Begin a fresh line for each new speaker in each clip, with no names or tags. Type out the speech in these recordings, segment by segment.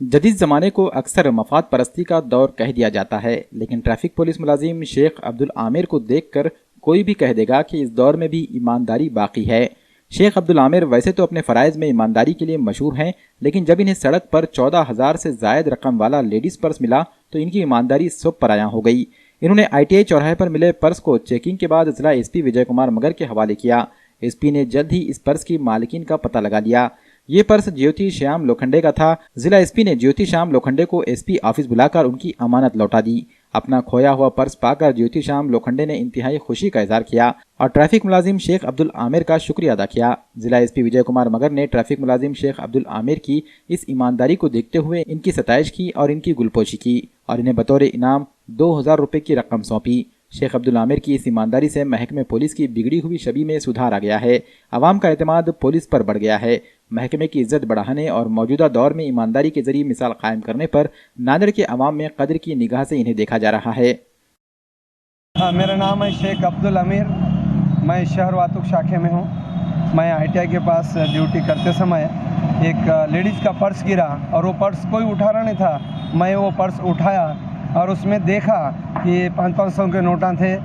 जदीद ज़माने को अक्सर मफाद परस्ती का दौर कह दिया जाता है, लेकिन ट्रैफिक पुलिस मुलाजिम शेख अब्दुल आमिर को देखकर कोई भी कह देगा कि इस दौर में भी ईमानदारी बाकी है। शेख अब्दुल आमिर वैसे तो अपने फ़राइज़ में ईमानदारी के लिए मशहूर हैं, लेकिन जब इन्हें सड़क पर 14,000 से जायद रकम वाला लेडीज़ पर्स मिला तो इनकी ईमानदारी सब पराया हो गई। इन्होंने ITI चौराहे पर मिले पर्स को चेकिंग के बाद जिला SP विजय कुमार मगर के हवाले किया। SP ने जल्द ही इस पर्स की मालिकिन का पता लगा लिया। ये पर्स ज्योति श्याम लोखंडे का था। जिला SP ने ज्योति श्याम लोखंडे को SP ऑफिस बुलाकर उनकी अमानत लौटा दी। अपना खोया हुआ पर्स पाकर ज्योति श्याम लोखंडे ने इंतहाई खुशी का इजहार किया और ट्रैफिक मुलाजिम शेख अब्दुल आमिर का शुक्रिया अदा किया। जिला SP विजय कुमार मगर ने ट्रैफिक मुलाजिम शेख अब्दुल आमिर की इस ईमानदारी को देखते हुए इनकी सताइश की और इनकी गुलपोशी की और इन्हें बतौर इनाम 2,000 रुपए की रकम सौंपी। शेख अब्दुल आमिर की इस ईमानदारी से महकमे पुलिस की बिगड़ी हुई छवि में सुधार आ गया है। अवाम का एतमाद पुलिस पर बढ़ गया है। महकमे की इज्जत बढ़ाने और मौजूदा दौर में ईमानदारी के जरिए मिसाल कायम करने पर नांदेड़ के अवाम में कदर की निगाह से इन्हें देखा जा रहा है।
मेरा नाम है शेख अब्दुल आमिर। मैं शहर वातुक शाखे में हूँ। मैं ITI के पास ड्यूटी करते समय एक लेडीज़ का पर्स गिरा और वो पर्स कोई उठा रहा नहीं था। मैं वो पर्स उठाया और उसमें देखा कि 500 के नोटा थे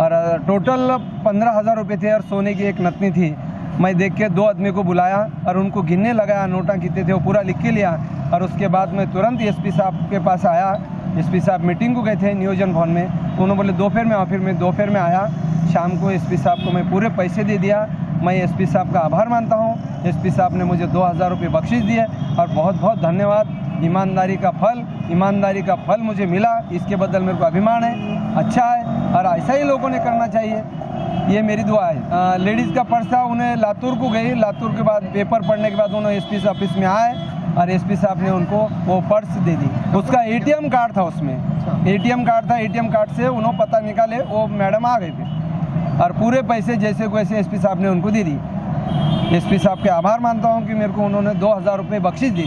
और टोटल 15,000 रुपये थे और सोने की एक नतनी थी। मैं देख के 2 आदमी को बुलाया और उनको गिनने लगाया, नोटा कितने थे वो पूरा लिख के लिया और उसके बाद मैं तुरंत SP साहब के पास आया। SP साहब मीटिंग को गए थे नियोजन भवन में, तो उन्होंने बोले दोपहर में आओ। फिर मैं दोपहर में आया। शाम को SP साहब को मैं पूरे पैसे दे दिया। मैं SP साहब का आभार मानता हूँ। SP साहब ने मुझे 2,000 रुपये बख्शिश दिए और बहुत बहुत धन्यवाद। ईमानदारी का फल मुझे मिला, इसके बदल मेरे को अभिमान है। अच्छा है और ऐसा ही लोगों ने करना चाहिए, ये मेरी दुआ है। लेडीज़ का पर्स था, उन्हें लातूर को गई। लातूर के बाद पेपर पढ़ने के बाद उन्होंने SP ऑफिस में आए और SP साहब ने उनको वो पर्स दे दी। उसका ATM कार्ड था, उसमें ATM कार्ड था। ATM कार्ड से उन्होंने पता निकाले, वो मैडम आ गए थे और पूरे पैसे जैसे को वैसे SP साहब ने उनको दे दी। SP साहब के आभार मानता हूँ कि मेरे को उन्होंने 2,000 रुपये बख्शिश दी।